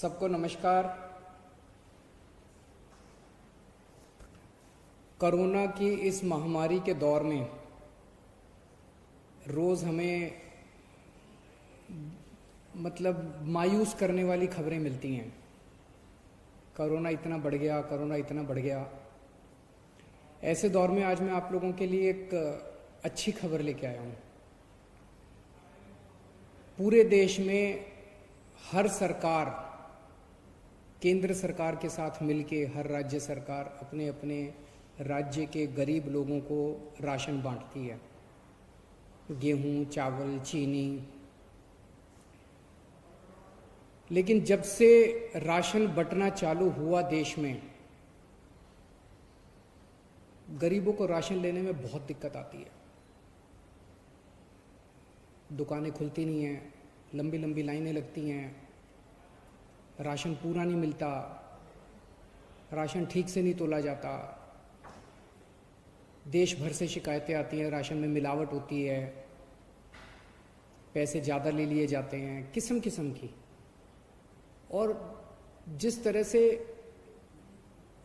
सबको नमस्कार। कोरोना की इस महामारी के दौर में रोज़ हमें मायूस करने वाली खबरें मिलती हैं। कोरोना इतना बढ़ गया, कोरोना इतना बढ़ गया। ऐसे दौर में आज मैं आप लोगों के लिए एक अच्छी खबर लेके आया हूँ। पूरे देश में हर सरकार, केंद्र सरकार के साथ मिलके हर राज्य सरकार अपने अपने राज्य के गरीब लोगों को राशन बांटती है। गेहूं, चावल, चीनी। लेकिन जब से राशन बंटना चालू हुआ देश में, गरीबों को राशन लेने में बहुत दिक्कत आती है। दुकानें खुलती नहीं हैं, लंबी लंबी लाइनें लगती हैं, राशन पूरा नहीं मिलता, राशन ठीक से नहीं तोला जाता, देश भर से शिकायतें आती हैं, राशन में मिलावट होती है, पैसे ज़्यादा ले लिए जाते हैं, किस्म किस्म की। और जिस तरह से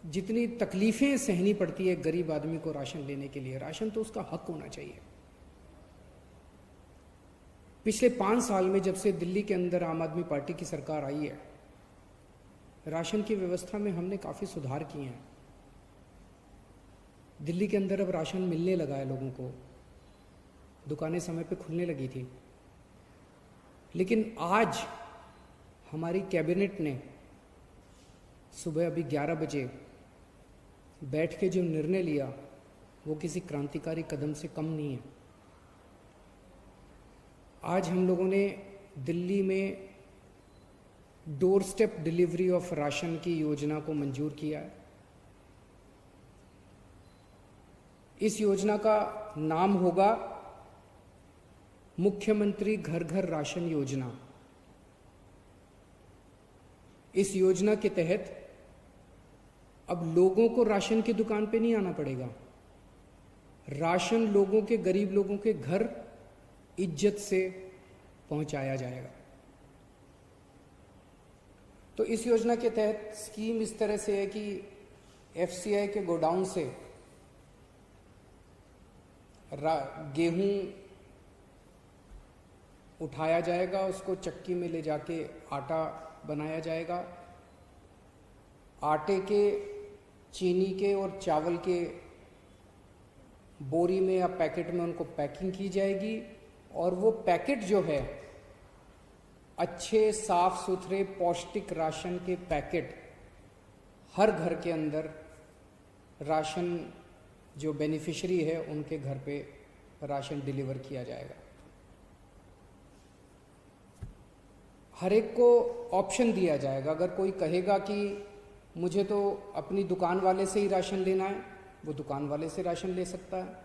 जितनी तकलीफ़ें सहनी पड़ती है गरीब आदमी को राशन लेने के लिए, राशन तो उसका हक होना चाहिए। पिछले 5 साल में जब से दिल्ली के अंदर आम आदमी पार्टी की सरकार आई है, राशन की व्यवस्था में हमने काफ़ी सुधार किए हैं। दिल्ली के अंदर अब राशन मिलने लगा है लोगों को, दुकानें समय पे खुलने लगी थी। लेकिन आज हमारी कैबिनेट ने सुबह अभी 11 बजे बैठ के जो निर्णय लिया, वो किसी क्रांतिकारी कदम से कम नहीं है। आज हम लोगों ने दिल्ली में door step delivery of ration की योजना को मंजूर किया है। इस योजना का नाम होगा मुख्यमंत्री घर घर राशन योजना। इस योजना के तहत अब लोगों को राशन की दुकान पे नहीं आना पड़ेगा। राशन लोगों के, गरीब लोगों के घर इज्जत से पहुंचाया जाएगा। तो इस योजना के तहत स्कीम इस तरह से है कि एफसीआई के गोडाउन से गेहूं उठाया जाएगा, उसको चक्की में ले जाके आटा बनाया जाएगा। आटे के, चीनी के और चावल के बोरी में या पैकेट में उनको पैकिंग की जाएगी। और वो पैकेट जो है, अच्छे साफ सुथरे पौष्टिक राशन के पैकेट हर घर के अंदर राशन जो बेनिफिशियरी है उनके घर पे राशन डिलीवर किया जाएगा। हर एक को ऑप्शन दिया जाएगा। अगर कोई कहेगा कि मुझे तो अपनी दुकान वाले से ही राशन लेना है, वो दुकान वाले से राशन ले सकता है।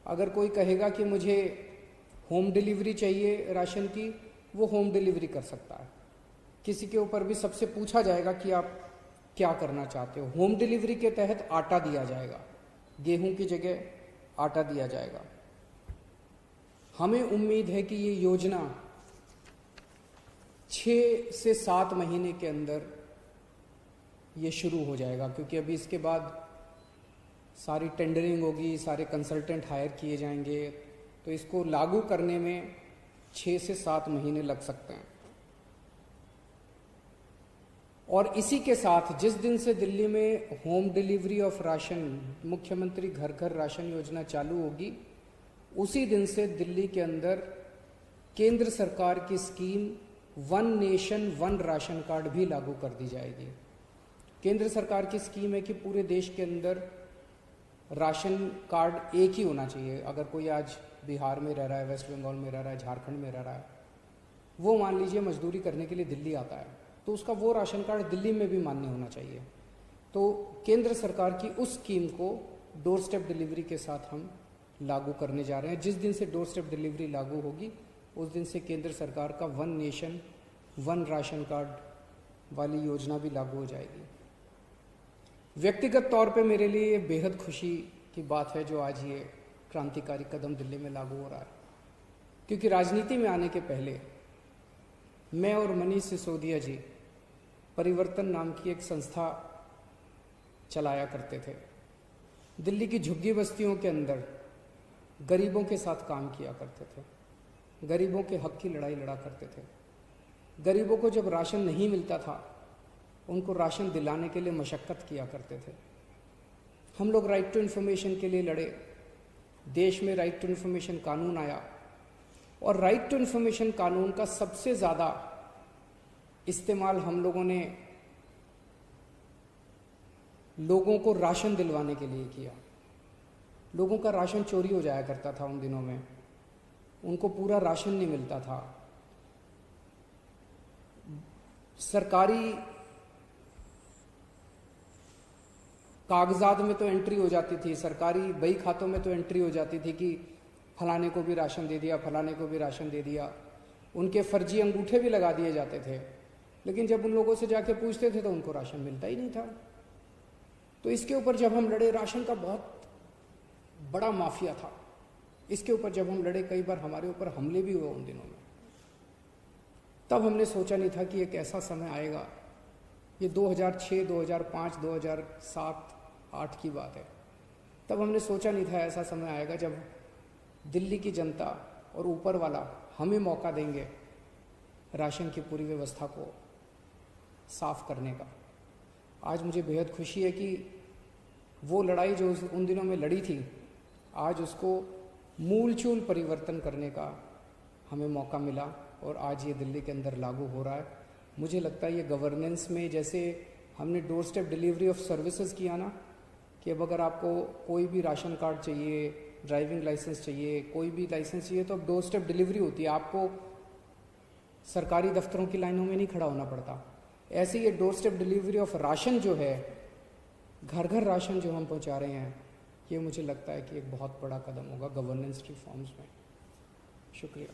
अगर कोई कहेगा कि मुझे होम डिलीवरी चाहिए राशन की, वो होम डिलीवरी कर सकता है। किसी के ऊपर भी सबसे पूछा जाएगा कि आप क्या करना चाहते हो। होम डिलीवरी के तहत आटा दिया जाएगा, गेहूं की जगह आटा दिया जाएगा। हमें उम्मीद है कि ये योजना 6 से 7 महीने के अंदर ये शुरू हो जाएगा, क्योंकि अभी इसके बाद सारी टेंडरिंग होगी, सारे कंसल्टेंट हायर किए जाएंगे। तो इसको लागू करने में 6 से 7 महीने लग सकते हैं। और इसी के साथ जिस दिन से दिल्ली में होम डिलीवरी ऑफ राशन, मुख्यमंत्री घर घर राशन योजना चालू होगी, उसी दिन से दिल्ली के अंदर केंद्र सरकार की scheme one nation one ration card भी लागू कर दी जाएगी। केंद्र सरकार की स्कीम है कि पूरे देश के अंदर राशन कार्ड एक ही होना चाहिए। अगर कोई आज बिहार में रह रहा है, वेस्ट बंगाल में रह रहा है, झारखंड में रह रहा है, वो मान लीजिए मजदूरी करने के लिए दिल्ली आता है, तो उसका वो राशन कार्ड दिल्ली में भी मान्य होना चाहिए। तो केंद्र सरकार की उस स्कीम को डोर स्टेप डिलीवरी के साथ हम लागू करने जा रहे हैं। जिस दिन से डोर स्टेप डिलीवरी लागू होगी, उस दिन से केंद्र सरकार का one nation one ration card वाली योजना भी लागू हो जाएगी। व्यक्तिगत तौर पे मेरे लिए ये बेहद खुशी की बात है जो आज ये क्रांतिकारी कदम दिल्ली में लागू हो रहा है, क्योंकि राजनीति में आने के पहले मैं और मनीष सिसोदिया जी परिवर्तन नाम की एक संस्था चलाया करते थे। दिल्ली की झुग्गी बस्तियों के अंदर गरीबों के साथ काम किया करते थे, गरीबों के हक की लड़ाई लड़ा करते थे। गरीबों को जब राशन नहीं मिलता था, उनको राशन दिलाने के लिए मशक्क़त किया करते थे। हम लोग राइट टू इन्फॉर्मेशन के लिए लड़े, देश में राइट टू इन्फॉर्मेशन कानून आया, और राइट टू इन्फॉर्मेशन कानून का सबसे ज़्यादा इस्तेमाल हम लोगों ने लोगों को राशन दिलवाने के लिए किया। लोगों का राशन चोरी हो जाया करता था उन दिनों में, उनको पूरा राशन नहीं मिलता था। सरकारी कागजात में तो एंट्री हो जाती थी, सरकारी बही खातों में तो एंट्री हो जाती थी कि फलाने को भी राशन दे दिया, फलाने को भी राशन दे दिया। उनके फर्जी अंगूठे भी लगा दिए जाते थे, लेकिन जब उन लोगों से जाके पूछते थे तो उनको राशन मिलता ही नहीं था। तो इसके ऊपर जब हम लड़े, राशन का बहुत बड़ा माफिया था, इसके ऊपर जब हम लड़े, कई बार हमारे ऊपर हमले भी हुए उन दिनों में। तब हमने सोचा नहीं था कि एक ऐसा समय आएगा, ये 2006, 2005, 2007, 2008 की बात है। तब हमने सोचा नहीं था ऐसा समय आएगा जब दिल्ली की जनता और ऊपर वाला हमें मौका देंगे राशन की पूरी व्यवस्था को साफ करने का। आज मुझे बेहद खुशी है कि वो लड़ाई जो उन दिनों में लड़ी थी, आज उसको मूलचूल परिवर्तन करने का हमें मौका मिला और आज ये दिल्ली के अंदर लागू हो रहा है। मुझे लगता है ये गवर्नेंस में, जैसे हमने door step delivery of services किया ना, कि अब अगर आपको कोई भी राशन कार्ड चाहिए, ड्राइविंग लाइसेंस चाहिए, कोई भी लाइसेंस चाहिए, तो अब डोर स्टेप डिलीवरी होती है, आपको सरकारी दफ्तरों की लाइनों में नहीं खड़ा होना पड़ता। ऐसे ये door step delivery of ration जो है, घर घर राशन जो हम पहुंचा रहे हैं, ये मुझे लगता है कि एक बहुत बड़ा कदम होगा गवर्नेंस रिफॉर्म्स में। शुक्रिया।